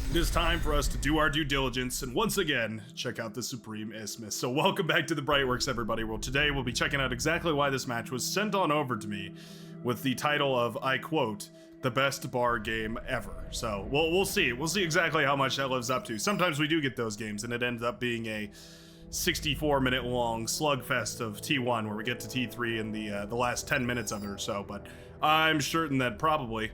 It is time for us to do our due diligence and once again check out the Supreme Isthmus. So welcome back to the Brightworks, everybody. Well, today we'll be checking out exactly why this match was sent on over to me with the title of, I quote, the best bar game ever. So we'll see. We'll see exactly how much that lives up to. Sometimes we do get those games and it ends up being a 64-minute long slugfest of T1 where we get to T3 in the last 10 minutes of it or so. But I'm certain that probably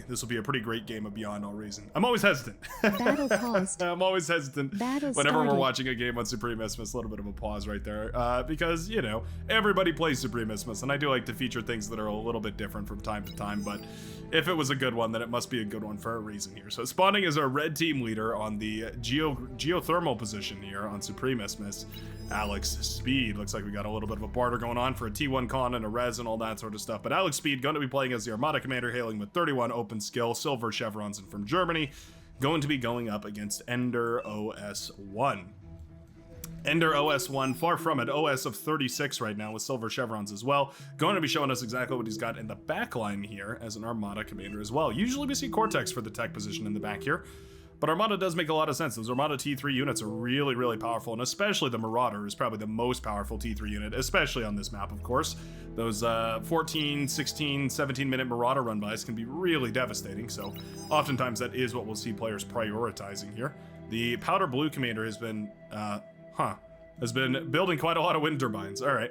this will be a pretty great game of Beyond All Reason. I'm always hesitant. Battle paused. I'm always hesitant Battle whenever started. we're watching a game on Supreme Isthmus. A little bit of a pause right there, because, you know, everybody plays Supreme Isthmus, and I do like to feature things that are a little bit different from time to time, but if it was a good one, then it must be a good one for a reason here. So spawning is our red team leader on the geothermal position here on Supreme Isthmus, Alex Speed. Looks like we got a little bit of a barter going on for a T1 con and a res and all that sort of stuff, but Alex Speed going to be playing as the Armada Commander, hailing with 31 open skill, silver chevrons, and from Germany, going to be going up against Ender OS1. Ender OS1, far from it, OS of 36 right now with silver chevrons as well. Going to be showing us exactly what he's got in the back line here as an Armada Commander as well. Usually we see Cortex for the tech position in the back here, but Armada does make a lot of sense. Those Armada T3 units are really, really powerful, and especially the Marauder is probably the most powerful T3 unit, especially on this map, of course. Those 14, 16, 17-minute Marauder run-bys can be really devastating, so oftentimes that is what we'll see players prioritizing here. The Powder Blue Commander has been, building quite a lot of wind turbines. All right.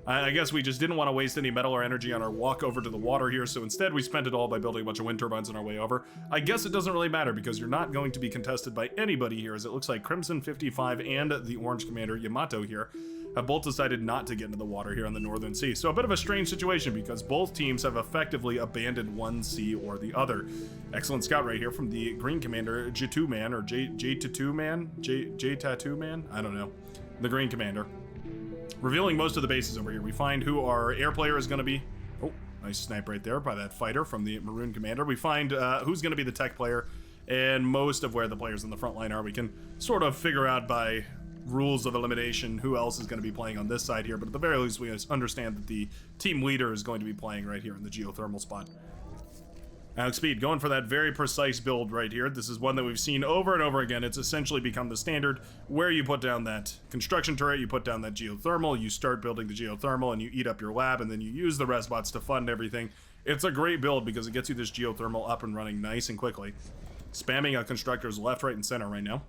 I guess we just didn't want to waste any metal or energy on our walk over to the water here, so instead we spent it all by building a bunch of wind turbines on our way over. I guess it doesn't really matter because you're not going to be contested by anybody here, as it looks like Crimson 55 and the Orange Commander Yamato here have both decided not to get into the water here on the Northern Sea. So a bit of a strange situation because both teams have effectively abandoned one sea or the other. Excellent scout right here from the Green Commander, J2 Man, or J-Tattoo Man? J-Tattoo Man? I don't know. The Green Commander. Revealing most of the bases over here. We find who our air player is going to be. Oh, nice snipe right there by that fighter from the Maroon Commander. We find who's going to be the tech player and most of where the players in the front line are. We can sort of figure out by rules of elimination who else is going to be playing on this side here, but at the very least we understand that the team leader is going to be playing right here in the geothermal spot. Alex Speed going for that very precise build right here. This is one that we've seen over and over again. It's essentially become the standard where you put down that construction turret, you put down that geothermal, you start building the geothermal, and you eat up your lab, and then you use the res bots to fund everything. It's a great build because it gets you this geothermal up and running nice and quickly. Spamming constructors left, right, and center right now.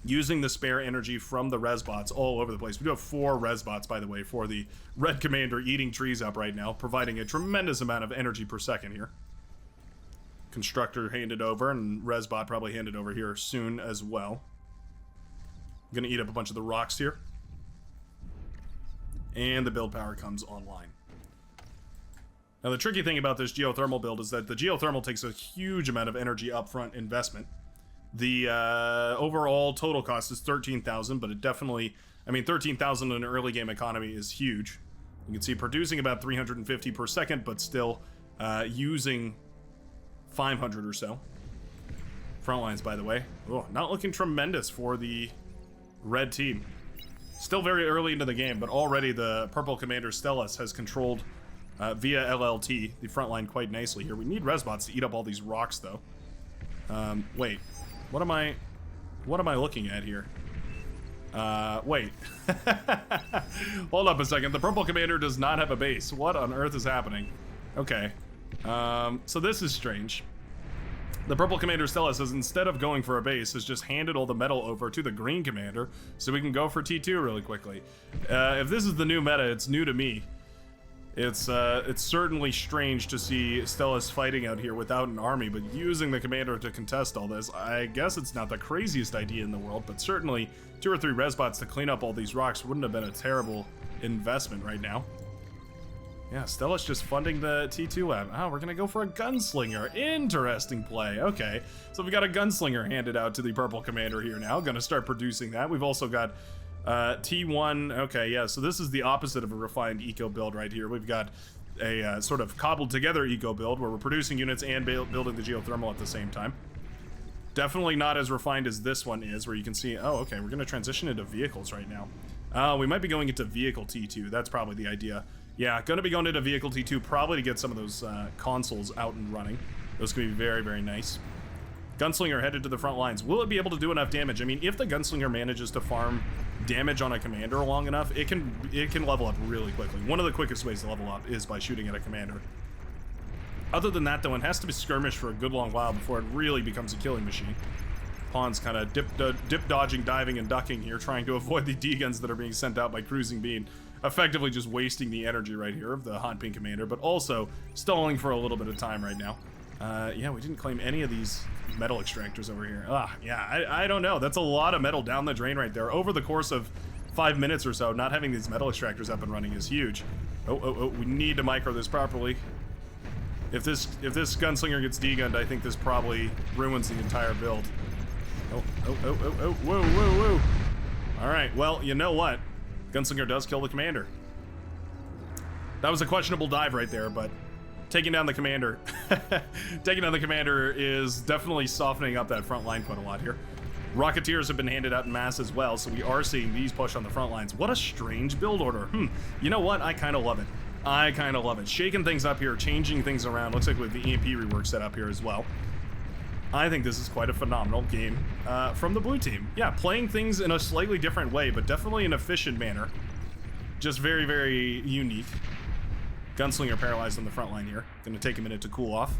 Using the spare energy from the res bots all over the place. We do have 4 res bots, by the way, for the Red Commander eating trees up right now, providing a tremendous amount of energy per second here. Constructor handed over, and res bot probably handed over here soon as well. I'm gonna eat up a bunch of the rocks here. And the build power comes online. Now the tricky thing about this geothermal build is that the geothermal takes a huge amount of energy upfront investment. The overall total cost is 13,000, but it definitely, I mean, 13,000 in an early game economy is huge. You can see producing about 350 per second, but still using 500 or so. Front lines, by the way. Oh, not looking tremendous for the red team. Still very early into the game, but already the purple commander Stellus has controlled via LLT the front line quite nicely here. We need resbots to eat up all these rocks, though. Wait. What am I looking at here? Wait. Hold up a second. The purple commander does not have a base. What on earth is happening? Okay. So this is strange. The purple commander Stellus says instead of going for a base, has just handed all the metal over to the green commander so we can go for T2 really quickly. If this is the new meta, it's new to me. It's certainly strange to see Stellus fighting out here without an army, but using the commander to contest all this. I guess it's not the craziest idea in the world, but certainly 2 or 3 resbots to clean up all these rocks wouldn't have been a terrible investment right now. Yeah, Stellus just funding the T2 lab. Oh, we're gonna go for a gunslinger. Interesting play. Okay, so we got a gunslinger handed out to the purple commander here now. Gonna start producing that. We've also got T1, okay, yeah, so this is the opposite of a refined eco build right here. We've got a sort of cobbled together eco build where we're producing units and building the geothermal at the same time. Definitely not as refined as this one is, where you can see, oh, okay, we're gonna transition into vehicles right now. We might be going into vehicle T2, that's probably the idea. Yeah, gonna be going into vehicle T2 probably to get some of those consoles out and running. Those can be very, very nice. Gunslinger headed to the front lines. Will it be able to do enough damage? I mean, if the Gunslinger manages to farm damage on a commander long enough, it can level up really quickly. One of the quickest ways to level up is by shooting at a commander. Other than that, though, it has to be skirmished for a good long while before it really becomes a killing machine. Pawn's kind of dip dodging, diving, and ducking here, trying to avoid the D-guns that are being sent out by Cruising Bean. Effectively just wasting the energy right here of the Hot Pink Commander, but also stalling for a little bit of time right now. Yeah, we didn't claim any of these metal extractors over here. Yeah, I don't know. That's a lot of metal down the drain right there. Over the course of 5 minutes or so, not having these metal extractors up and running is huge. Oh, we need to micro this properly. If this Gunslinger gets D-gunned, I think this probably ruins the entire build. Oh, whoa. All right, well, you know what? Gunslinger does kill the commander. That was a questionable dive right there, but taking down the commander is definitely softening up that front line quite a lot here. Rocketeers have been handed out in mass as well, so we are seeing these push on the front lines. What a strange build order. You know what? I kind of love it. Shaking things up here, changing things around. Looks like with the EMP rework set up here as well. I think this is quite a phenomenal game from the blue team. Yeah, playing things in a slightly different way, but definitely an efficient manner. Just very, very unique. Gunslinger paralyzed on the front line here. Gonna take a minute to cool off.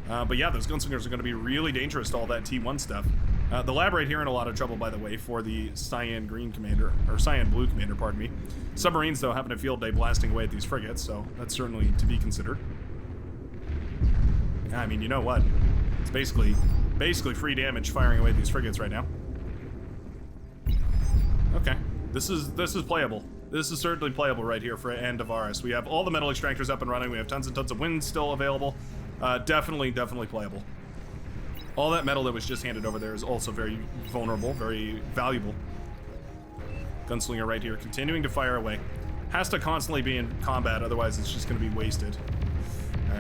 But yeah, those Gunslingers are gonna be really dangerous to all that T1 stuff. The lab right here in a lot of trouble, by the way, for the Cyan Blue Commander, pardon me. Submarines, though, having a field day blasting away at these frigates, so that's certainly to be considered. I mean, you know what? It's basically free damage firing away at these frigates right now. Okay, this is playable. This is certainly playable right here for Antivirus. We have all the metal extractors up and running. We have tons and tons of wind still available. Definitely playable. All that metal that was just handed over there is also very vulnerable, very valuable. Gunslinger right here, continuing to fire away. Has to constantly be in combat, otherwise it's just going to be wasted.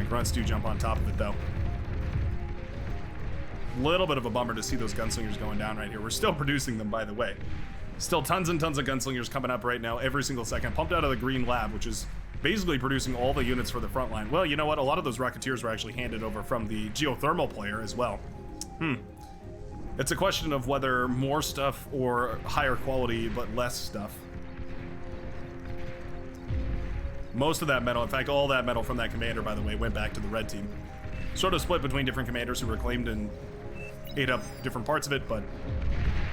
Grunts do jump on top of it, though. Little bit of a bummer to see those Gunslingers going down right here. We're still producing them, by the way. Still tons and tons of Gunslingers coming up right now, every single second. Pumped out of the green lab, which is basically producing all the units for the front line. Well, you know what? A lot of those Rocketeers were actually handed over from the geothermal player as well. It's a question of whether more stuff or higher quality but less stuff. Most of that metal, in fact all that metal from that commander, by the way, went back to the red team. Sort of split between different commanders who reclaimed and ate up different parts of it, but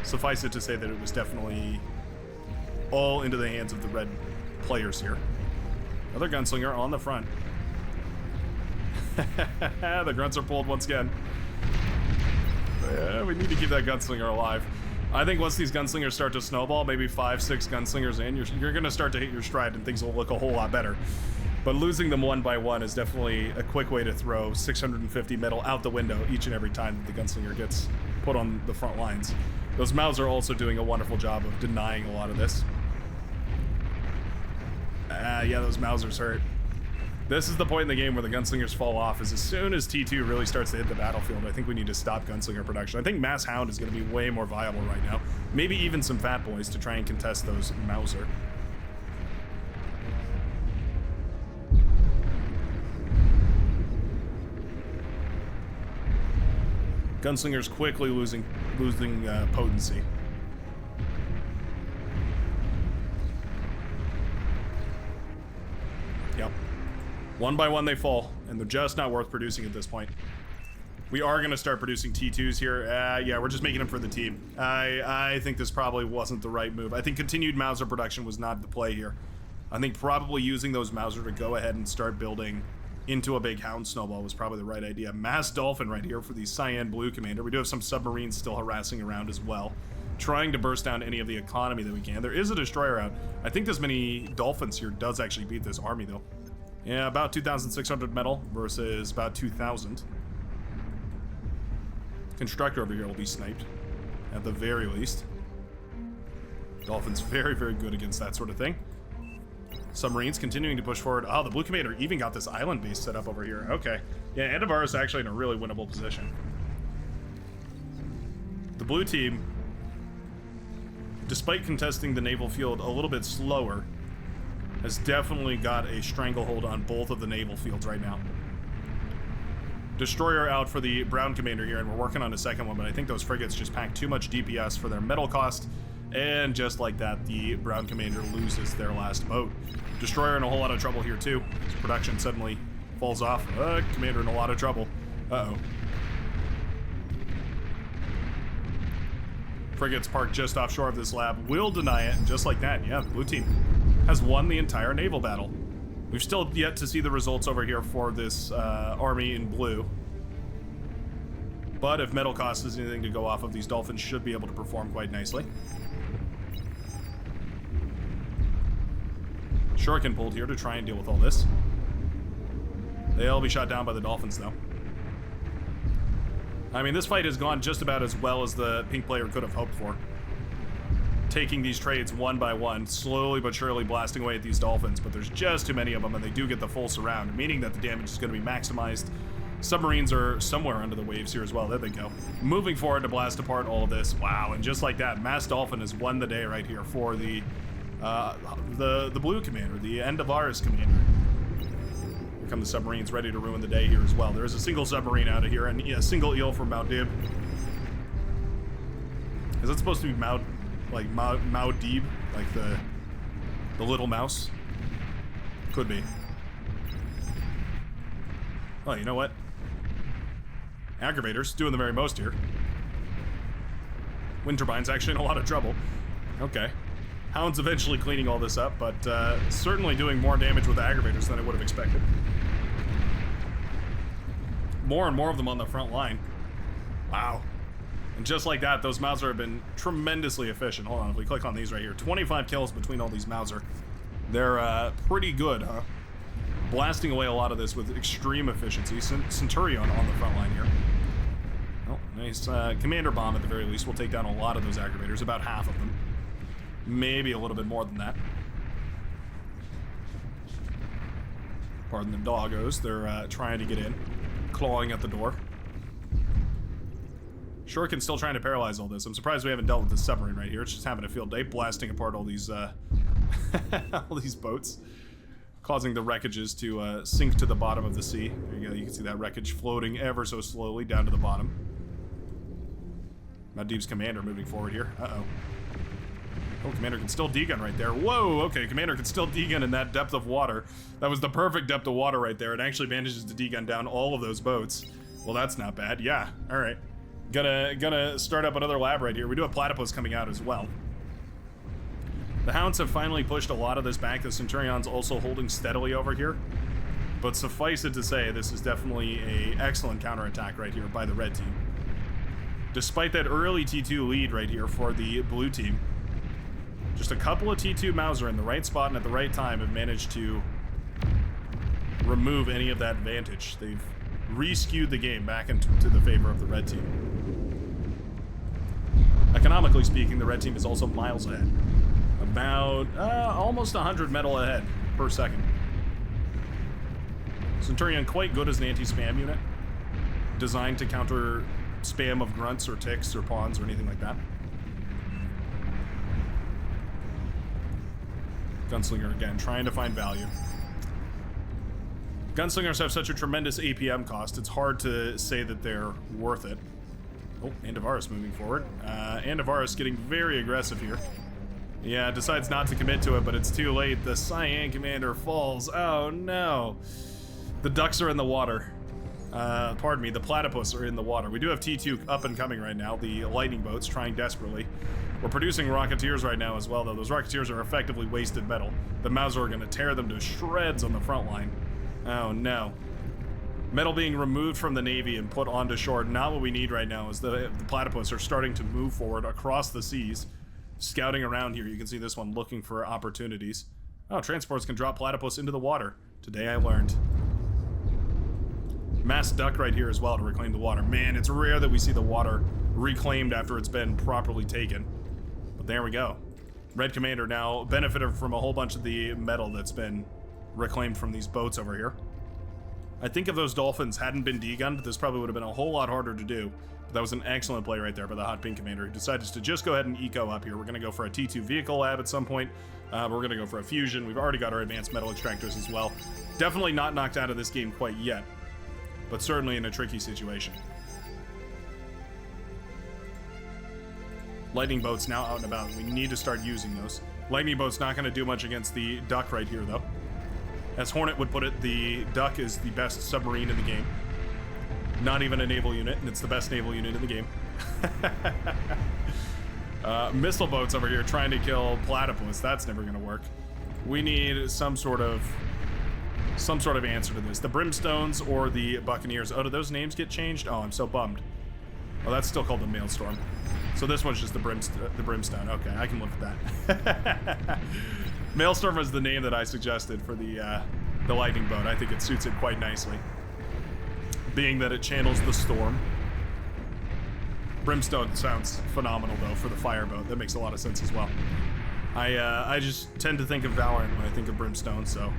suffice it to say that it was definitely all into the hands of the red players here. Another Gunslinger on the front. The grunts are pulled once again. Yeah, we need to keep that Gunslinger alive. I think once these Gunslingers start to snowball, maybe 5-6 Gunslingers in, you're going to start to hit your stride and things will look a whole lot better. But losing them one by one is definitely a quick way to throw 650 metal out the window each and every time that the Gunslinger gets put on the front lines. Those Maus are also doing a wonderful job of denying a lot of this. Yeah, those Mausers hurt. This is the point in the game where the Gunslingers fall off, is as soon as T2 really starts to hit the battlefield, I think we need to stop Gunslinger production. I think Mass Hound is going to be way more viable right now. Maybe even some Fat Boys to try and contest those Mauser. Gunslingers quickly losing potency. Yep. One by one they fall, and they're just not worth producing at this point. We are going to start producing T2s here. Yeah, we're just making them for the team. I think this probably wasn't the right move. I think continued Mauser production was not the play here. I think probably using those Mauser to go ahead and start building into a big Hound Snowball was probably the right idea. Mass Dolphin right here for the Cyan Blue Commander. We do have some submarines still harassing around as well, trying to burst down any of the economy that we can. There is a destroyer out. I think this many Dolphins here does actually beat this army, though. Yeah, about 2,600 metal versus about 2,000. Constructor over here will be sniped, at the very least. Dolphin's very, very good against that sort of thing. Submarines continuing to push forward. Oh, the Blue Commander even got this island base set up over here. Okay. Yeah, Antivar is actually in a really winnable position. The blue team, despite contesting the naval field a little bit slower, has definitely got a stranglehold on both of the naval fields right now. Destroyer out for the Brown Commander here, and we're working on a second one, but I think those frigates just pack too much DPS for their metal cost, and just like that, the Brown Commander loses their last boat. Destroyer in a whole lot of trouble here, too. His production suddenly falls off. Commander in a lot of trouble. Uh-oh. Frigates parked just offshore of this lab will deny it, and just like that, yeah, the blue team has won the entire naval battle. We've still yet to see the results over here for this army in blue. But if metal cost is anything to go off of, these Dolphins should be able to perform quite nicely. Shuriken pulled here to try and deal with all this. They'll be shot down by the Dolphins, though. I mean, this fight has gone just about as well as the pink player could have hoped for. Taking these trades one by one, slowly but surely blasting away at these Dolphins, but there's just too many of them, and they do get the full surround, meaning that the damage is going to be maximized. Submarines are somewhere under the waves here as well. There they go. Moving forward to blast apart all of this. Wow, and just like that, Mass Dolphin has won the day right here for the blue commander, the Amphibious commander. Here come the submarines ready to ruin the day here as well. There is a single submarine out of here, and yeah, single eel from Maudib. Is that supposed to be Maudib, like the little mouse? Could be. Well, you know what? Aggravators doing the very most here. Wind turbine's actually in a lot of trouble. Okay. Hound's eventually cleaning all this up, but certainly doing more damage with the aggravators than I would have expected. More and more of them on the front line. Wow. And just like that, those Mauser have been tremendously efficient. Hold on, if we click on these right here, 25 kills between all these Mauser. They're pretty good, huh? Blasting away a lot of this with extreme efficiency. Centurion on the front line here. Oh, nice commander bomb at the very least. We'll take down a lot of those aggravators, about half of them. Maybe a little bit more than that. Pardon the doggos. They're trying to get in. Clawing at the door. Shuriken's still trying to paralyze all this. I'm surprised we haven't dealt with this submarine right here. It's just having a field day, blasting apart all these all these boats, causing the wreckages to sink to the bottom of the sea. There you go. You can see that wreckage floating ever so slowly down to the bottom. Maudib's commander moving forward here. Uh-oh. Oh, commander can still degun right there. Whoa, okay, commander can still degun in that depth of water. That was the perfect depth of water right there. It actually manages to degun down all of those boats. Well, that's not bad. Yeah, all right. Gonna start up another lab right here. We do have Platypus coming out as well. The Hounds have finally pushed a lot of this back. The Centurion's also holding steadily over here. But suffice it to say, this is definitely an excellent counterattack right here by the red team. Despite that early T2 lead right here for the blue team, just a couple of T2 Mauser in the right spot and at the right time have managed to remove any of that advantage. They've re-skewed the game back into the favor of the red team. Economically speaking, the red team is also miles ahead. About almost 100 metal ahead per second. Centurion quite good as an anti-spam unit, designed to counter spam of grunts or ticks or pawns or anything like that. Gunslinger again, trying to find value. Gunslingers have such a tremendous APM cost, it's hard to say that they're worth it. Oh, Amphibious moving forward. Amphibious getting very aggressive here. Yeah, decides not to commit to it, but it's too late. The Cyan Commander falls. Oh no. The ducks are in the water. Pardon me, the platypus are in the water. We do have T2 up and coming right now, the lightning boats trying desperately. We're producing Rocketeers right now as well, though. Those Rocketeers are effectively wasted metal. The Mauser are going to tear them to shreds on the front line. Oh no. Metal being removed from the Navy and put onto shore. Not what we need right now, as the platypus are starting to move forward across the seas. Scouting around here, you can see this one looking for opportunities. Oh, transports can drop platypus into the water. Today I learned. Mass duck right here as well to reclaim the water. Man, it's rare that we see the water reclaimed after it's been properly taken. But there we go. Red Commander now benefited from a whole bunch of the metal that's been reclaimed from these boats over here. I think if those Dolphins hadn't been degunned, this probably would have been a whole lot harder to do. But that was an excellent play right there by the Hot Pink Commander, who decided to just go ahead and eco up here. We're going to go for a T2 vehicle lab at some point. We're going to go for a fusion. We've already got our advanced metal extractors as well. Definitely not knocked out of this game quite yet. but certainly in a tricky situation. Lightning boats now out and about. We need to start using those. Lightning boat's not going to do much against the Duck right here, though. As Hornet would put it, the Duck is the best submarine in the game. Not even a naval unit, and it's the best naval unit in the game. Missile boats over here trying to kill Platypus. That's never going to work. We need some sort of answer to this. The Brimstones or the Buccaneers. Oh, do those names get changed? Oh, I'm so bummed. Oh, that's still called the Maelstrom. So this one's just the Brimstone. Okay, I can live with that. Maelstrom was the name that I suggested for the lightning boat. I think it suits it quite nicely, being that it channels the storm. Brimstone sounds phenomenal though for the fireboat. That makes a lot of sense as well. I just tend to think of Valorant when I think of Brimstone, so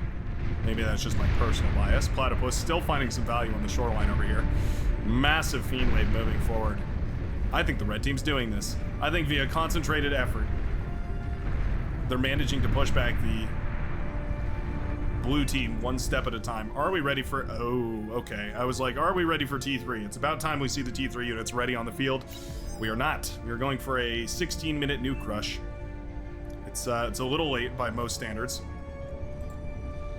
maybe that's just my personal bias. Platypus still finding some value on the shoreline over here. Massive fiend wave moving forward. I think the red team's doing this. I think via concentrated effort, they're managing to push back the blue team one step at a time. Are we ready for... Oh, okay. I was like, are we ready for T3? It's about time we see the T3 units ready on the field. We are not. We are going for a 16-minute nuke crush. It's a little late by most standards.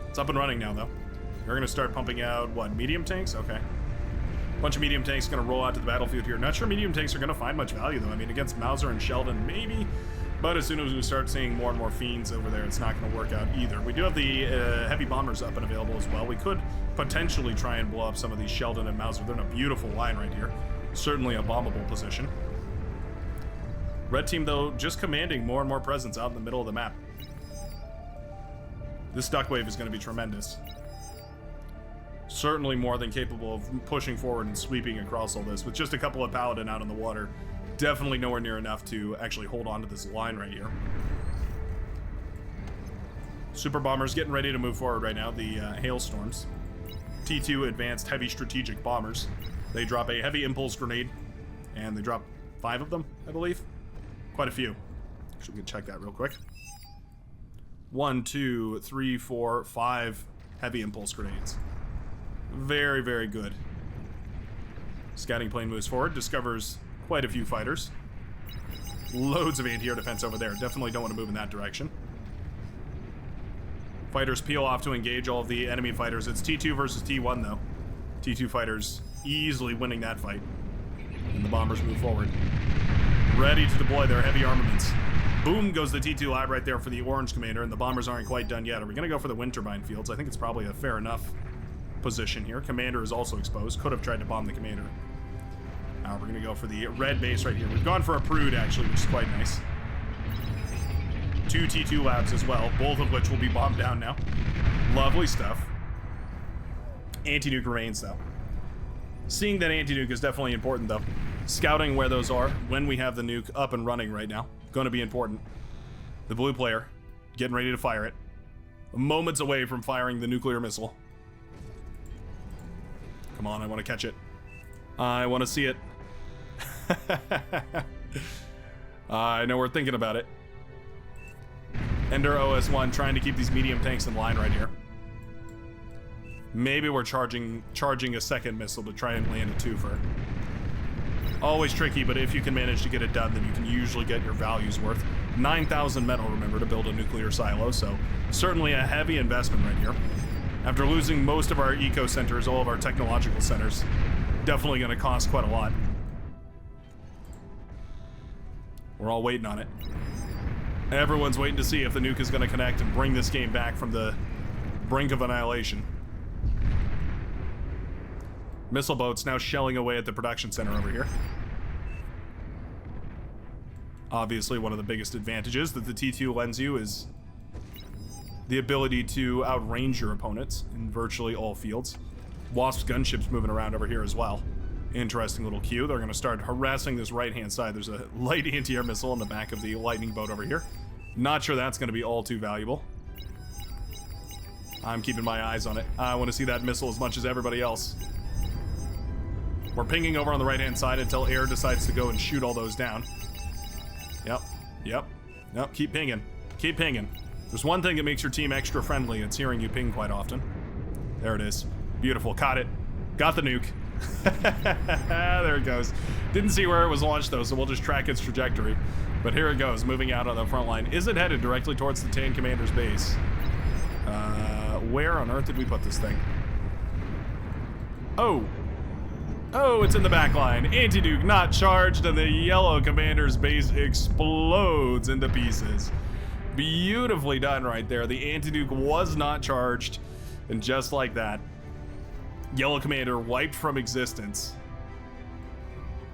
It's up and running now, though. We're going to start pumping out, what, medium tanks? Okay. Bunch of medium tanks going to roll out to the battlefield here. Not sure medium tanks are going to find much value, though. I mean, against Mauser and Sheldon, maybe. But as soon as we start seeing more and more fiends over there, it's not going to work out either. We do have the heavy bombers up and available as well. We could potentially try and blow up some of these Sheldon and Mauser. They're in a beautiful line right here. Certainly a bombable position. Red team, though, just commanding more and more presence out in the middle of the map. This duck wave is going to be tremendous. Certainly more than capable of pushing forward and sweeping across all this. With just a couple of Paladin out in the water, definitely nowhere near enough to actually hold on to this line right here. Super Bombers getting ready to move forward right now. The Hailstorms. T2 advanced heavy strategic bombers. They drop a heavy impulse grenade, and they drop 5 of them, I believe. Quite a few. Should we check that real quick? 1, 2, 3, 4, 5 heavy impulse grenades. Very, very good. Scouting plane moves forward, discovers quite a few fighters. Loads of anti-air defense over there. Definitely don't want to move in that direction. Fighters peel off to engage all of the enemy fighters. It's T2 versus T1, though. T2 fighters easily winning that fight. And the bombers move forward. Ready to deploy their heavy armaments. Boom goes the T2 lab right there for the orange commander, and the bombers aren't quite done yet. Are we going to go for the wind turbine fields? I think it's probably a fair enough position here. Commander is also exposed. Could have tried to bomb the commander. We're going to go for the red base right here. We've gone for a prude, actually, which is quite nice. 2 T2 labs as well, both of which will be bombed down now. Lovely stuff. Anti-nuke remains, though. Seeing that anti-nuke is definitely important, though. Scouting where those are when we have the nuke up and running right now. Going to be important. The blue player getting ready to fire it. Moments away from firing the nuclear missile. Come on, I want to catch it. I want to see it. I know we're thinking about it. Ender OS1 trying to keep these medium tanks in line right here. Maybe we're charging a second missile to try and land a twofer. Always tricky, but if you can manage to get it done, then you can usually get your values worth. 9,000 metal, remember, to build a nuclear silo, so certainly a heavy investment right here. After losing most of our eco centers, all of our technological centers, definitely going to cost quite a lot. We're all waiting on it. Everyone's waiting to see if the nuke is going to connect and bring this game back from the brink of annihilation. Missile boats now shelling away at the production center over here. Obviously, one of the biggest advantages that the T2 lends you is the ability to outrange your opponents in virtually all fields. Wasp's gunships moving around over here as well. Interesting little cue. They're going to start harassing this right-hand side. There's a light anti-air missile in the back of the lightning boat over here. Not sure that's going to be all too valuable. I'm keeping my eyes on it. I want to see that missile as much as everybody else. We're pinging over on the right-hand side until air decides to go and shoot all those down. Yep. Keep pinging. Keep pinging. There's one thing that makes your team extra friendly. It's hearing you ping quite often. There it is. Beautiful. Caught it. Got the nuke. There it goes. Didn't see where it was launched though, so we'll just track its trajectory. But here it goes, moving out on the front line. Is it headed directly towards the Tan Commander's base? Where on earth did we put this thing? Oh, it's in the back line. Anti-nuke not charged, and the yellow commander's base explodes into pieces. Beautifully done right there. The anti-nuke was not charged, and just like that, yellow commander wiped from existence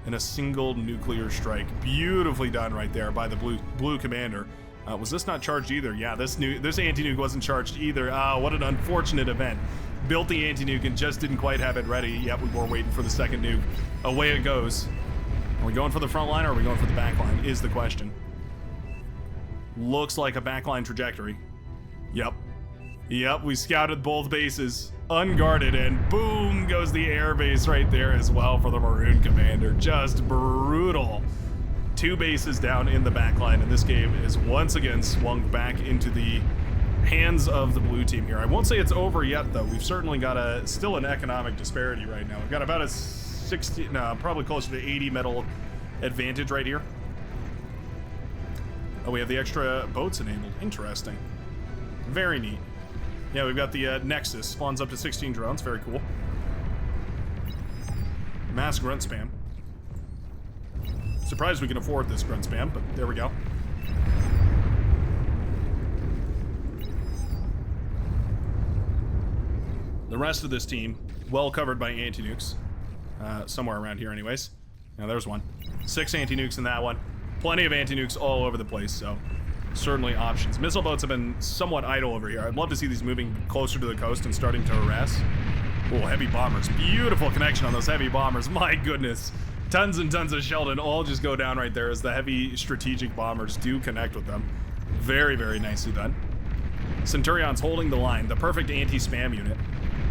in a single nuclear strike. Beautifully done right there by the blue commander. Was this not charged either? Yeah, this anti-nuke wasn't charged either. What an unfortunate event. Built the anti-nuke and just didn't quite have it ready. Yep, we were waiting for the second nuke. Away it goes. Are we going for the front line or are we going for the back line is the question. Looks like a backline trajectory. Yep, we scouted both bases, unguarded, and boom goes the air base right there as well for the Maroon Commander. Just brutal. 2 bases down in the backline, and this game is once again swung back into the hands of the blue team here. I won't say it's over yet, though. We've certainly got still an economic disparity right now. We've got about a 60, no, probably closer to 80 metal advantage right here. Oh, we have the extra boats enabled. Interesting. Very neat. Yeah, we've got the Nexus. Spawns up to 16 drones. Very cool. Mass grunt spam. Surprised we can afford this grunt spam, but there we go. The rest of this team, well covered by anti-nukes. Somewhere around here anyways. Now there's one. 6 anti-nukes in that one. Plenty of anti-nukes all over the place, so certainly options. Missile boats have been somewhat idle over here. I'd love to see these moving closer to the coast and starting to harass. Oh, heavy bombers. Beautiful connection on those heavy bombers. My goodness. Tons and tons of Sheldon all just go down right there as the heavy strategic bombers do connect with them. Very, very nicely done. Centurion's holding the line. The perfect anti-spam unit.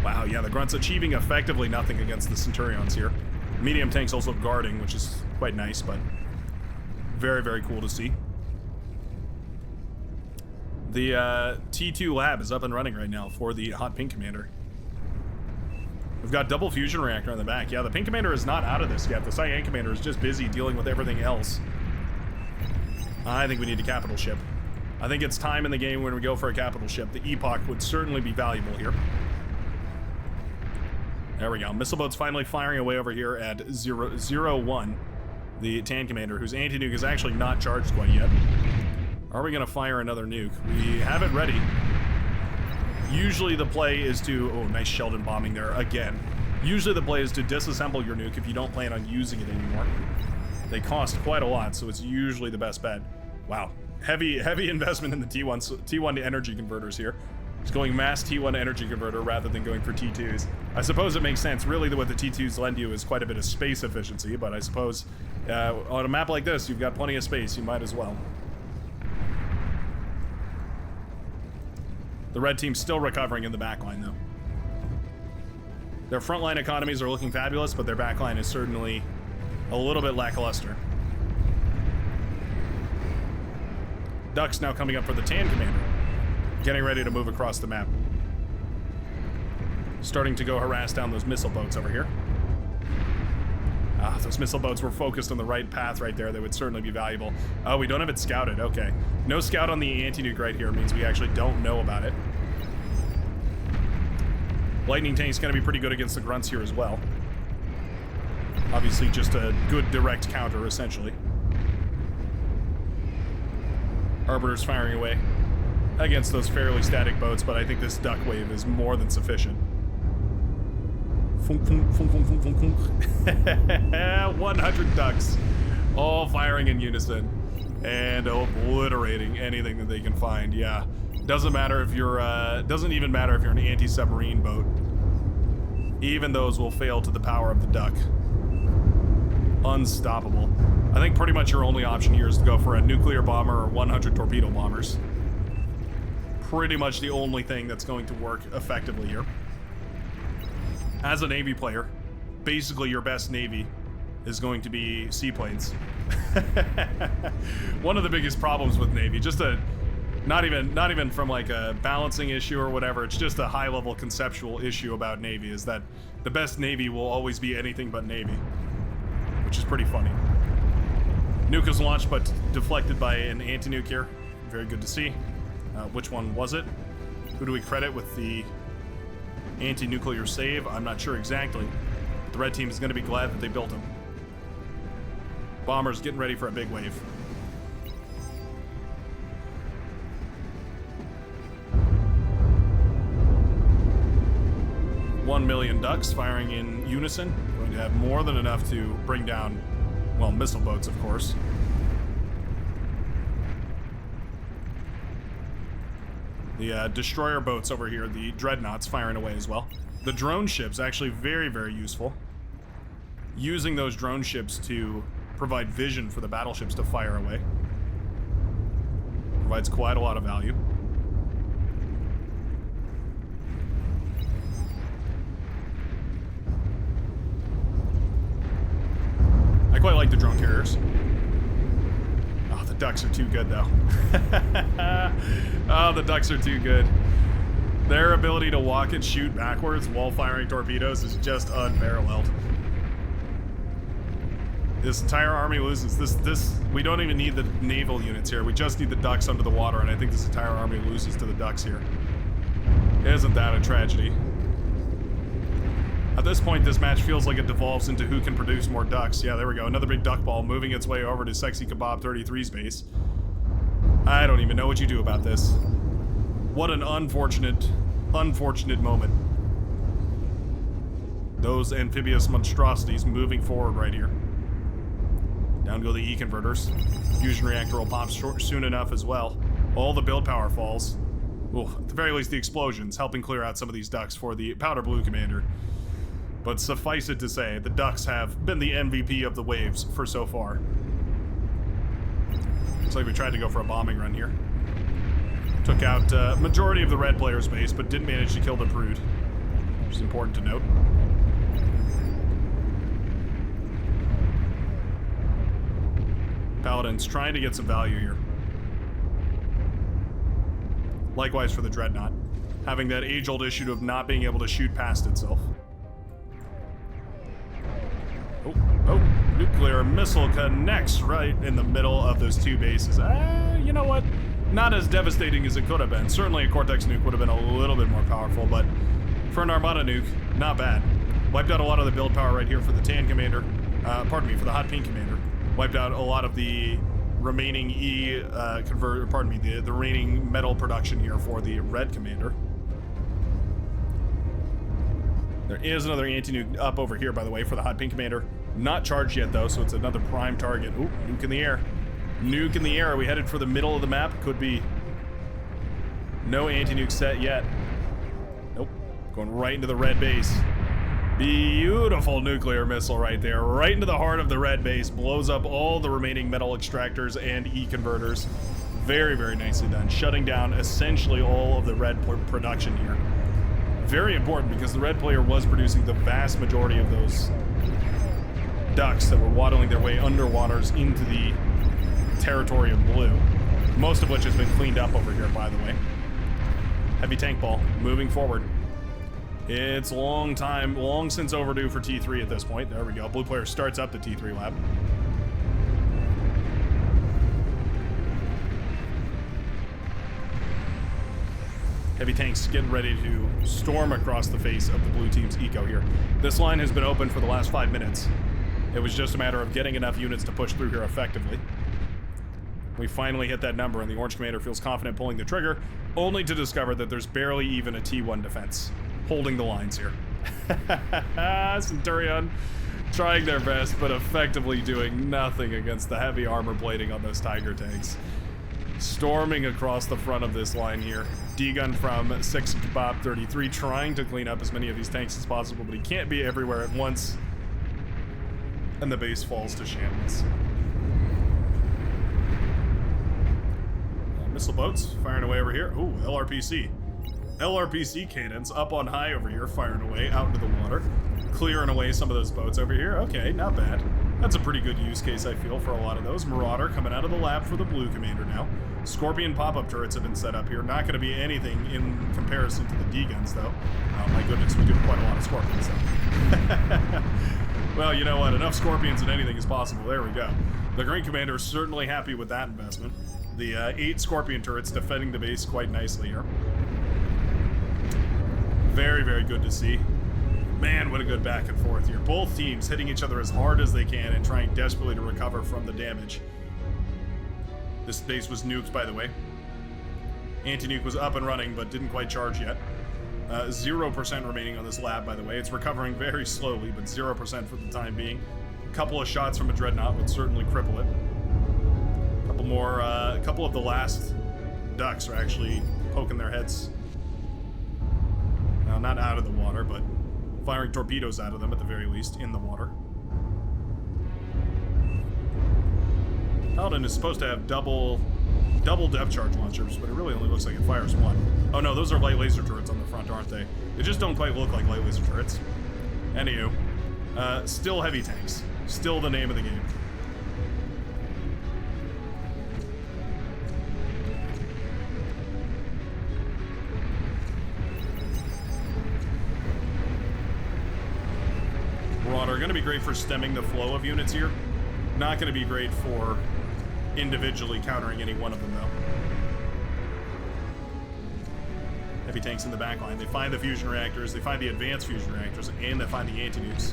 Wow, yeah, the Grunt's achieving effectively nothing against the Centurions here. Medium tanks also guarding, which is quite nice, but very, very cool to see. The T2 lab is up and running right now for the Hot Pink Commander. We've got double fusion reactor on the back. Yeah, the Pink Commander is not out of this yet. The Cyan Commander is just busy dealing with everything else. I think we need a capital ship. I think it's time in the game when we go for a capital ship. The Epoch would certainly be valuable here. There we go. Missile boat's finally firing away over here at 001. The Tan Commander, whose anti-nuke is actually not charged quite yet. Are we going to fire another nuke? We have it ready. Usually the play is to... Oh, nice Sheldon bombing there again. Usually the play is to disassemble your nuke if you don't plan on using it anymore. They cost quite a lot, so it's usually the best bet. Wow. Heavy investment in the T1 energy converters here. It's going mass T1 energy converter rather than going for T2s. I suppose it makes sense. Really, what the T2s lend you is quite a bit of space efficiency, but I suppose on a map like this, you've got plenty of space. You might as well. The red team's still recovering in the backline, though. Their frontline economies are looking fabulous, but their backline is certainly a little bit lackluster. Duck's now coming up for the Tan Commander. Getting ready to move across the map. Starting to go harass down those missile boats over here. Those missile boats were focused on the right path right there. They would certainly be valuable. Oh, we don't have it scouted. Okay. No scout on the anti-nuke right here means we actually don't know about it. Lightning tank's going to be pretty good against the grunts here as well. Obviously just a good direct counter, essentially. Arbiter's firing away against those fairly static boats, but I think this duck wave is more than sufficient. 100 ducks, all firing in unison and obliterating anything that they can find. Yeah, doesn't matter if you're doesn't even matter if you're an anti-submarine boat. Even those will fail to the power of the duck. Unstoppable. I think pretty much your only option here is to go for a nuclear bomber or 100 torpedo bombers. Pretty much the only thing that's going to work effectively here. As a Navy player, basically your best Navy is going to be seaplanes. One of the biggest problems with Navy, just a Not even from like a balancing issue or whatever. It's just a high-level conceptual issue about Navy, is that the best Navy will always be anything but Navy, which is pretty funny. Nuke is launched but deflected by an anti-nuke here. Very good to see. Which one was it? Who do we credit with the anti-nuclear save? I'm not sure exactly. The red team is going to be glad that they built him. Bombers getting ready for a big wave. $1 million ducks firing in unison. Going to have more than enough to bring down, well, missile boats, of course. The destroyer boats over here, the dreadnoughts, firing away as well. The drone ships, actually very, very useful. Using those drone ships to provide vision for the battleships to fire away. Provides quite a lot of value. I quite like the drone carriers. Oh, the ducks are too good, though. Oh, the ducks are too good. Their ability to walk and shoot backwards while firing torpedoes is just unparalleled. This entire army loses. We don't even need the naval units here. We just need the ducks under the water, and I think this entire army loses to the ducks here. Isn't that a tragedy? At this point, this match feels like it devolves into who can produce more ducks. Yeah, there we go. Another big duck ball moving its way over to Sexy Kebab 33's base. I don't even know what you do about this. What an unfortunate moment. Those amphibious monstrosities moving forward right here. Down go the E-converters. Fusion reactor will pop soon enough as well. All the build power falls. Well, at the very least, the explosions helping clear out some of these ducks for the powder blue commander. But suffice it to say, the ducks have been the MVP of the waves for so far. Looks like we tried to go for a bombing run here. Took out majority of the red player's base, but didn't manage to kill the brood, which is important to note. Paladins trying to get some value here. Likewise for the Dreadnought, having that age-old issue of not being able to shoot past itself. Oh, nuclear missile connects right in the middle of those two bases. You know what? Not as devastating as it could have been. Certainly a Cortex nuke would have been a little bit more powerful, but for an Armada nuke, not bad. Wiped out a lot of the build power right here for the Tan Commander. For the Hot Pink Commander. Wiped out a lot of the remaining the remaining metal production here for the Red Commander. There is another anti-nuke up over here, by the way, for the Hot Pink Commander. Not charged yet, though, so it's another prime target. Ooh, nuke in the air. Nuke in the air. Are we headed for the middle of the map? Could be. No anti-nuke set yet. Nope. Going right into the red base. Beautiful nuclear missile right there. Right into the heart of the red base. Blows up all the remaining metal extractors and E-converters. Very, very nicely done. Shutting down essentially all of the red production here. Very important because the red player was producing the vast majority of those ducks that were waddling their way underwaters into the territory of blue. Most of which has been cleaned up over here, by the way. Heavy tank ball moving forward. It's long since overdue for T3 at this point. There we go. Blue player starts up the T3 lab. Heavy tanks getting ready to storm across the face of the blue team's eco here. This line has been open for the last 5 minutes. It was just a matter of getting enough units to push through here effectively. We finally hit that number, and the Orange Commander feels confident pulling the trigger, only to discover that there's barely even a T1 defense holding the lines here. Centurion trying their best, but effectively doing nothing against the heavy armor plating on those Tiger tanks. Storming across the front of this line here. D-gun from 6 Bob 33 trying to clean up as many of these tanks as possible, but he can't be everywhere at once. And the base falls to shambles. Missile boats firing away over here. Ooh, LRPC. LRPC cannons up on high over here, firing away out into the water. Clearing away some of those boats over here. Okay, not bad. That's a pretty good use case, I feel, for a lot of those. Marauder coming out of the lab for the blue commander now. Scorpion pop-up turrets have been set up here. Not going to be anything in comparison to the D-guns, though. Oh, my goodness, we do quite a lot of Scorpions, though. Well, you know what? Enough Scorpions and anything is possible. There we go. The green commander is certainly happy with that investment. The 8 Scorpion turrets defending the base quite nicely here. Very, very good to see. Man, what a good back and forth here. Both teams hitting each other as hard as they can and trying desperately to recover from the damage. This base was nuked, by the way. Anti-nuke was up and running, but didn't quite charge yet. 0% remaining on this lab, by the way. It's recovering very slowly, but 0% for the time being. A couple of shots from a dreadnought would certainly cripple it. A couple of the last ducks are actually poking their heads. Now, not out of the water, but firing torpedoes out of them at the very least, in the water. Paladin is supposed to have double depth charge launchers, but it really only looks like it fires one. Oh no, those are light laser turrets on the front, aren't they? They just don't quite look like light laser turrets. Anywho, still heavy tanks. Still the name of the game. Marauder are going to be great for stemming the flow of units here. Not going to be great for individually countering any one of them, though. Heavy tanks in the back line. They find the fusion reactors, they find the advanced fusion reactors, and they find the anti-nukes.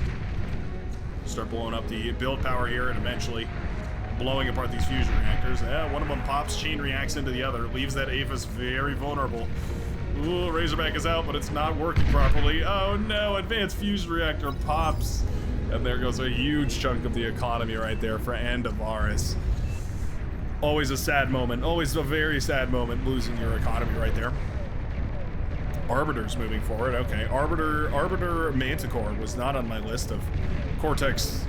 Start blowing up the build power here and eventually blowing apart these fusion reactors. One of them pops, chain reacts into the other, leaves that Aphis very vulnerable. Ooh, Razorback is out, but it's not working properly. Oh no, advanced fusion reactor pops. And there goes a huge chunk of the economy right there for Andavaris. Always a sad moment. Always a very sad moment losing your economy right there. Arbiter's moving forward. Okay, Arbiter Manticore was not on my list of Cortex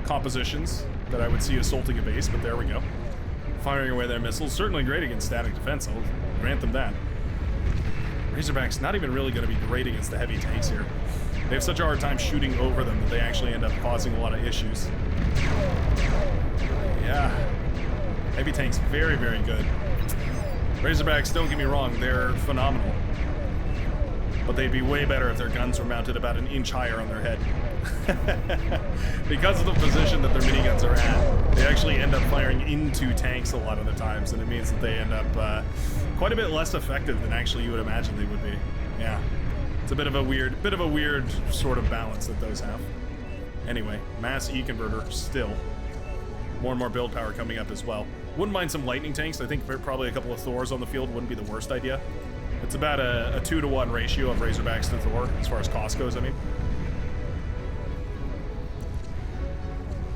compositions that I would see assaulting a base, but there we go. Firing away their missiles. Certainly great against static defense. I'll grant them that. Razorback's not even really going to be great against the heavy tanks here. They have such a hard time shooting over them that they actually end up causing a lot of issues. Yeah. Heavy tanks, very, very good. Razorbacks, don't get me wrong, they're phenomenal. But they'd be way better if their guns were mounted about an inch higher on their head. Because of the position that their miniguns are at, they actually end up firing into tanks a lot of the times, and it means that they end up quite a bit less effective than actually you would imagine they would be. Yeah. It's a bit of a weird sort of balance that those have. Anyway, mass E-converter still. More and more build power coming up as well. Wouldn't mind some lightning tanks. I think probably a couple of Thors on the field wouldn't be the worst idea. It's about a 2-to-1 ratio of Razorbacks to Thor, as far as cost goes, I mean.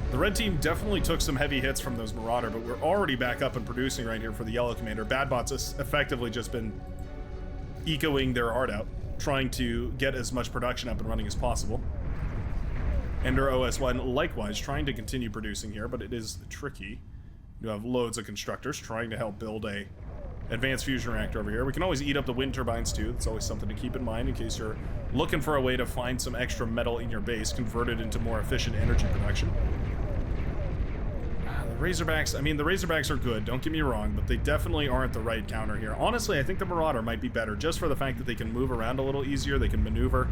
The red team definitely took some heavy hits from those Marauder, but we're already back up and producing right here for the yellow commander. Badbot's has effectively just been ecoing their heart out, trying to get as much production up and running as possible. Ender OS1 likewise trying to continue producing here, but it is tricky. You have loads of constructors trying to help build a advanced fusion reactor over here. We can always eat up the wind turbines too. That's always something to keep in mind in case you're looking for a way to find some extra metal in your base, converted into more efficient energy production. The Razorbacks, I mean, the Razorbacks are good, don't get me wrong, but they definitely aren't the right counter here. Honestly, I think the Marauder might be better just for the fact that they can move around a little easier, they can maneuver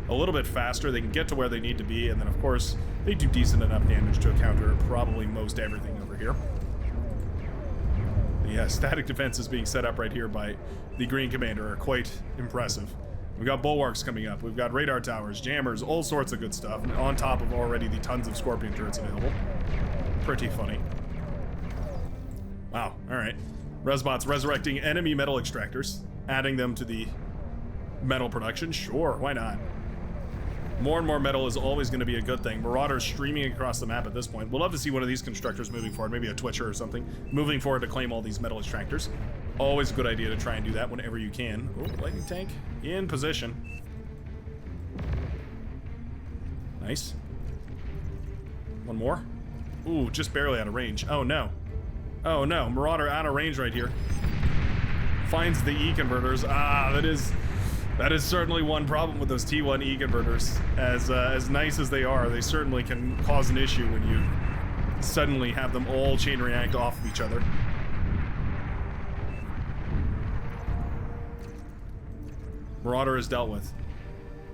a little bit faster, they can get to where they need to be, and then of course, they do decent enough damage to counter probably most everything over here. The static defense is being set up right here by the green commander are quite impressive. We've got bulwarks coming up, we've got radar towers, jammers, all sorts of good stuff, and on top of already the tons of Scorpion turrets available. Pretty funny. Wow, alright. Resbots resurrecting enemy metal extractors, adding them to the metal production. Sure, why not? More and more metal is always going to be a good thing. Marauders streaming across the map at this point. We'll love to see one of these constructors moving forward, maybe a Twitcher or something, moving forward to claim all these metal extractors. Always a good idea to try and do that whenever you can. Oh, lightning tank in position. Nice. One more. Ooh, just barely out of range. Oh no. Oh no, Marauder out of range right here. Finds the E-converters. Ah, That is certainly one problem with those T1E converters. As nice as they are, they certainly can cause an issue when you suddenly have them all chain react off of each other. Marauder is dealt with.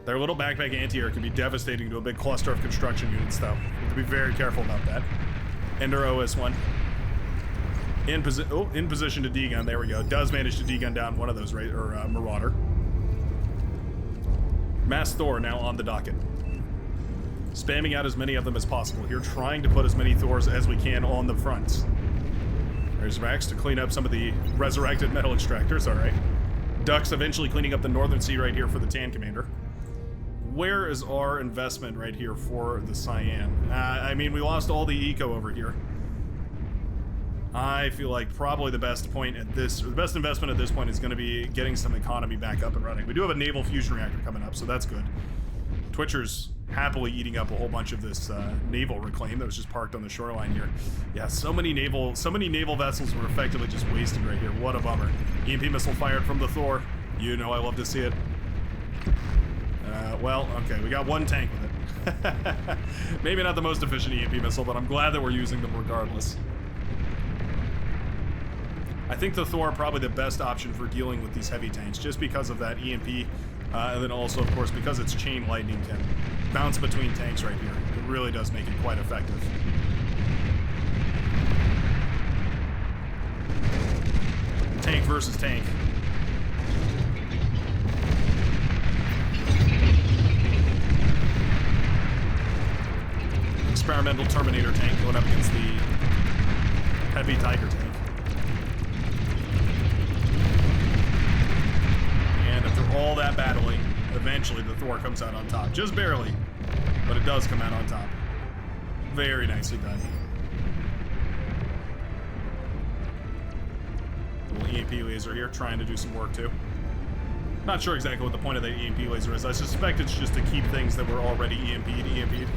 Their little backpack anti-air can be devastating to a big cluster of construction units, though. You have to be very careful about that. Ender OS1. In position to degun. There we go. Does manage to degun down one of those, right? Or Marauder. Mass Thor now on the docket. Spamming out as many of them as possible here, trying to put as many Thors as we can on the fronts. There's Max to clean up some of the resurrected metal extractors, alright. Ducks eventually cleaning up the northern sea right here for the Tan Commander. Where is our investment right here for the Cyan? I mean, we lost all the eco over here. I feel like probably the best point at this, or the best investment at this point is going to be getting some economy back up and running. We do have a naval fusion reactor coming up, so that's good. Twitcher's happily eating up a whole bunch of this naval reclaim that was just parked on the shoreline here. Yeah, so many naval vessels were effectively just wasted right here. What a bummer. EMP missile fired from the Thor. You know I love to see it. Well, okay, we got one tank with it. Maybe not the most efficient EMP missile, but I'm glad that we're using them regardless. I think the Thor are probably the best option for dealing with these heavy tanks, just because of that EMP, and then also, of course, because its chain lightning can bounce between tanks right here. It really does make it quite effective. Tank versus tank. Experimental Terminator tank going up against the heavy Tiger tank. And after all that battling, eventually the Thor comes out on top. Just barely, but it does come out on top. Very nicely done. Little EMP laser here, trying to do some work too. Not sure exactly what the point of that EMP laser is. I suspect it's just to keep things that were already EMP'd.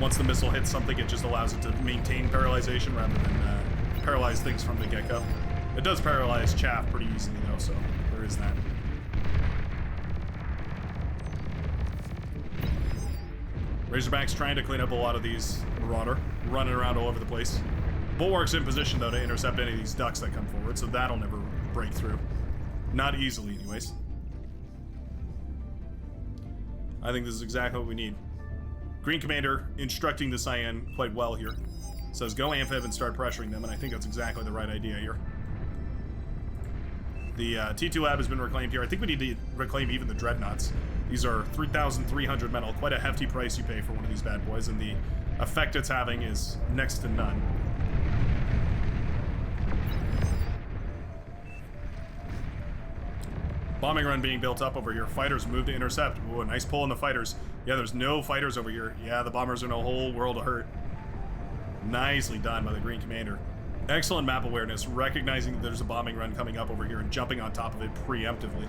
Once the missile hits something, it just allows it to maintain paralyzation rather than paralyze things from the get-go. It does paralyze chaff pretty easily though, so there is that. Razorback's trying to clean up a lot of these Marauder, running around all over the place. Bulwark's in position though to intercept any of these ducks that come forward, so that'll never break through. Not easily anyways. I think this is exactly what we need. Green Commander instructing the Cyan quite well here. Says go Amphib and start pressuring them, and I think that's exactly the right idea here. The T2 lab has been reclaimed here. I think we need to reclaim even the Dreadnoughts. These are 3,300 metal, quite a hefty price you pay for one of these bad boys, and the effect it's having is next to none. Bombing run being built up over here. Fighters move to intercept. Ooh, a nice pull on the fighters. Yeah, there's no fighters over here. Yeah, the bombers are in a whole world of hurt. Nicely done by the Green Commander. Excellent map awareness, recognizing that there's a bombing run coming up over here and jumping on top of it preemptively.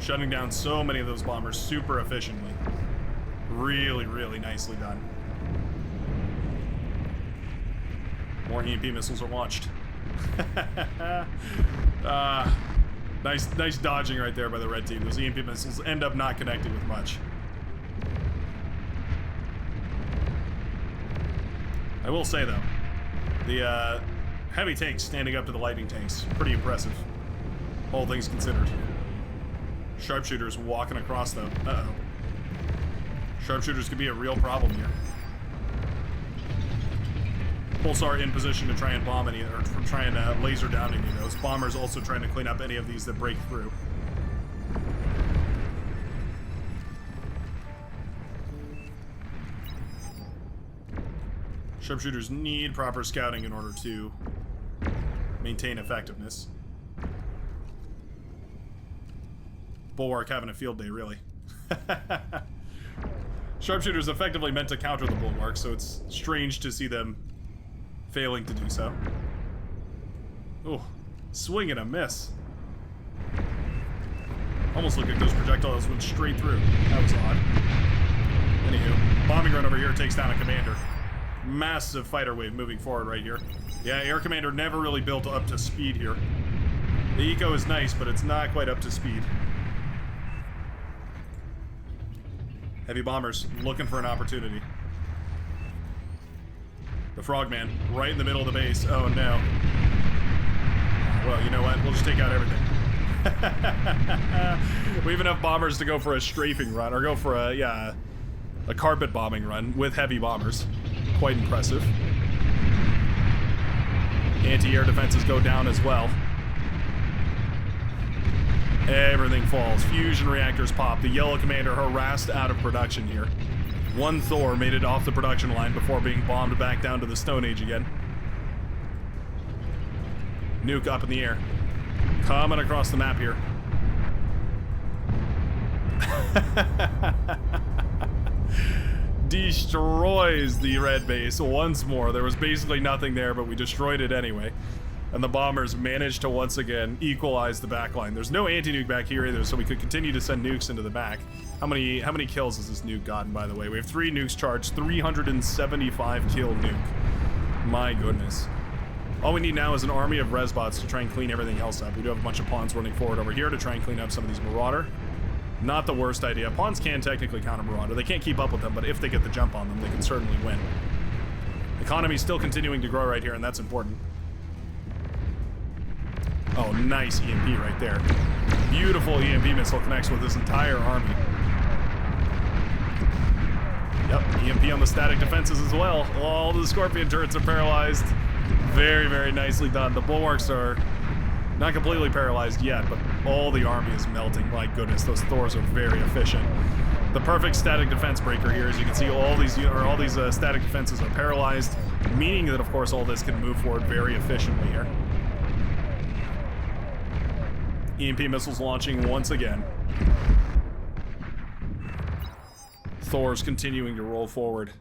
Shutting down so many of those bombers super efficiently. Really, really nicely done. More EMP missiles are launched. Nice dodging right there by the red team. Those EMP missiles end up not connecting with much. I will say though, the heavy tanks standing up to the lightning tanks, pretty impressive, all things considered. Sharpshooters walking across though. Uh-oh. Sharpshooters could be a real problem here. Pulsar in position to try and bomb any, or try and laser down any of those. Bombers also trying to clean up any of these that break through. Sharpshooters need proper scouting in order to maintain effectiveness. Bulwark having a field day, really. Sharpshooters effectively meant to counter the Bulwark, so it's strange to see them failing to do so. Oh, swing and a miss. Almost looked like those projectiles went straight through. That was odd. Anywho, bombing run over here takes down a commander. Massive fighter wave moving forward right here. Yeah, Air Commander never really built up to speed here. The eco is nice, but it's not quite up to speed. Heavy bombers looking for an opportunity. The Frogman right in the middle of the base. Oh no. Well, you know what? We'll just take out everything. We have enough bombers to go for a strafing run, or go for a carpet bombing run with heavy bombers. Quite impressive. Anti-air defenses go down as well. Everything falls. Fusion reactors pop. The Yellow Commander harassed out of production here. One Thor made it off the production line before being bombed back down to the Stone Age again. Nuke up in the air. Coming across the map here. Destroys the red base once more. There was basically nothing there, but we destroyed it anyway. And the bombers managed to once again equalize the backline. There's no anti-nuke back here either, so we could continue to send nukes into the back. How many kills has this nuke gotten, by the way? We have 3 nukes charged, 375 kill nuke. My goodness. All we need now is an army of Resbots to try and clean everything else up. We do have a bunch of pawns running forward over here to try and clean up some of these Marauder. Not the worst idea. Pawns can technically counter Marauder. They can't keep up with them, but if they get the jump on them, they can certainly win. Economy's still continuing to grow right here, and that's important. Oh, nice EMP right there. Beautiful EMP missile connects with this entire army. Yep, EMP on the static defenses as well. All the Scorpion turrets are paralyzed. Very, very nicely done. The bulwarks are not completely paralyzed yet, but all the army is melting. My goodness, those Thors are very efficient. The perfect static defense breaker here, as you can see, all these static defenses are paralyzed, meaning that, of course, all this can move forward very efficiently here. EMP missiles launching once again. Thors continuing to roll forward.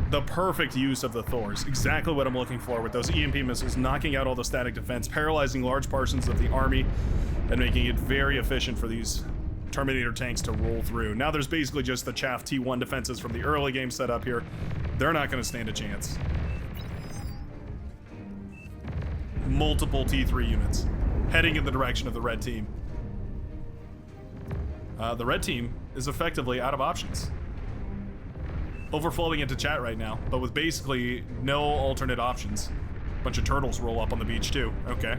The perfect use of the Thors. Exactly what I'm looking for with those EMP missiles, knocking out all the static defense, paralyzing large portions of the army, and making it very efficient for these Terminator tanks to roll through. Now there's basically just the chaff T1 defenses from the early game set up here. They're not going to stand a chance. Multiple T3 units heading in the direction of the red team. The red team is effectively out of options. Overflowing into chat right now, but with basically no alternate options. Bunch of turtles roll up on the beach too. Okay.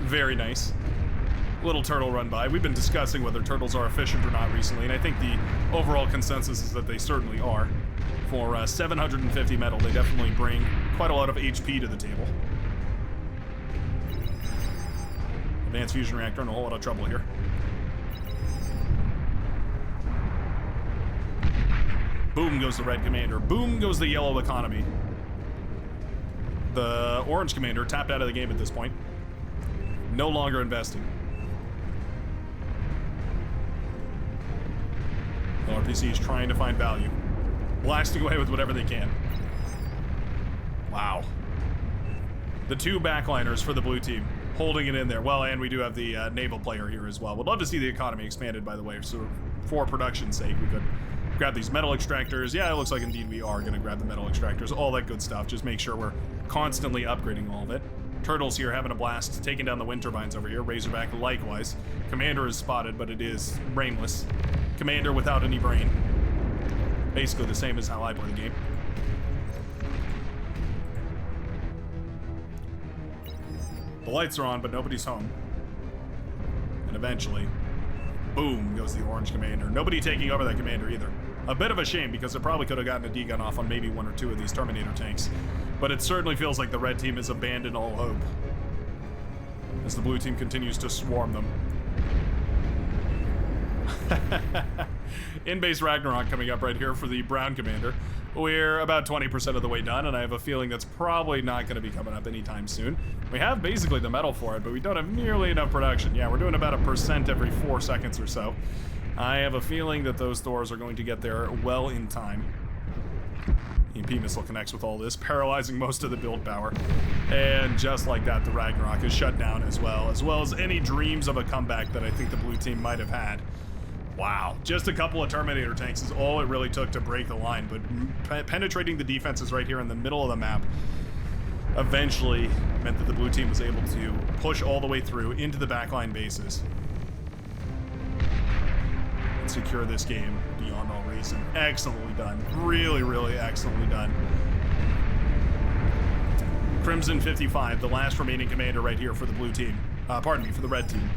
Very nice. Little turtle run by. We've been discussing whether turtles are efficient or not recently, and I think the overall consensus is that they certainly are. For 750 metal, they definitely bring quite a lot of HP to the table. Advanced fusion reactor in a whole lot of trouble here. Boom goes the red commander. Boom goes the yellow economy. The orange commander tapped out of the game at this point. No longer investing. The RPC is trying to find value. Blasting away with whatever they can. Wow. The 2 backliners for the blue team. Holding it in there. Well, and we do have the naval player here as well. Would love to see the economy expanded, by the way, so for production's sake, we could grab these metal extractors. Yeah, it looks like indeed we are going to grab the metal extractors. All that good stuff. Just make sure we're constantly upgrading all of it. Turtles here having a blast, taking down the wind turbines over here. Razorback likewise. Commander is spotted, but it is brainless. Commander without any brain. Basically the same as how I play the game. The lights are on, but nobody's home. And eventually, boom, goes the orange commander. Nobody taking over that commander either. A bit of a shame, because it probably could have gotten a D-gun off on maybe 1 or 2 of these Terminator tanks. But it certainly feels like the red team has abandoned all hope, as the blue team continues to swarm them. In-base Ragnarok coming up right here for the brown commander. We're about 20% of the way done, and I have a feeling that's probably not going to be coming up anytime soon. We have basically the metal for it, but we don't have nearly enough production. Yeah, we're doing about 1% every 4 seconds or so. I have a feeling that those Thors are going to get there well in time. EMP missile connects with all this, paralyzing most of the build power. And just like that, the Ragnarok is shut down as well as any dreams of a comeback that I think the blue team might have had. Wow, just a couple of Terminator tanks is all it really took to break the line, but penetrating the defenses right here in the middle of the map eventually meant that the blue team was able to push all the way through into the backline bases and secure this game. beyond all reason. Excellently done. Really, really excellently done. Crimson 55, the last remaining commander right here for the blue team. Pardon me, for the red team.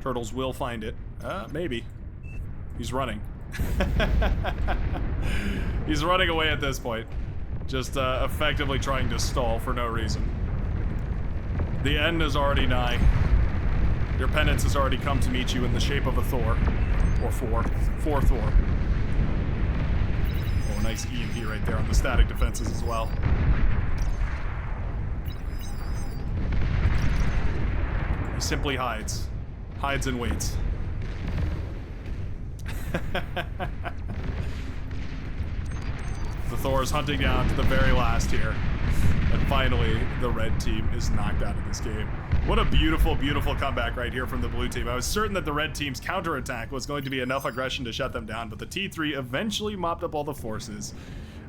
Turtles will find it. Maybe. He's running. He's running away at this point. Just effectively trying to stall for no reason. The end is already nigh. Your penance has already come to meet you in the shape of a Thor. Or four Thor. Oh, nice EMP right there on the static defenses as well. He simply hides. Hides and waits. The Thor is hunting down to the very last here. And finally, the red team is knocked out of this game. What a beautiful, beautiful comeback right here from the blue team. I was certain that the red team's counterattack was going to be enough aggression to shut them down, but the T3 eventually mopped up all the forces,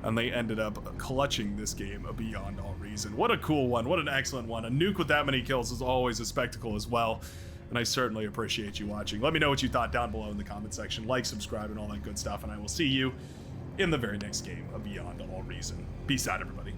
and they ended up clutching this game beyond all reason. What a cool one. What an excellent one. A nuke with that many kills is always a spectacle as well, and I certainly appreciate you watching. Let me know what you thought down below in the comment section. Like, subscribe, and all that good stuff, and I will see you in the very next game of Beyond All Reason. Peace out, everybody.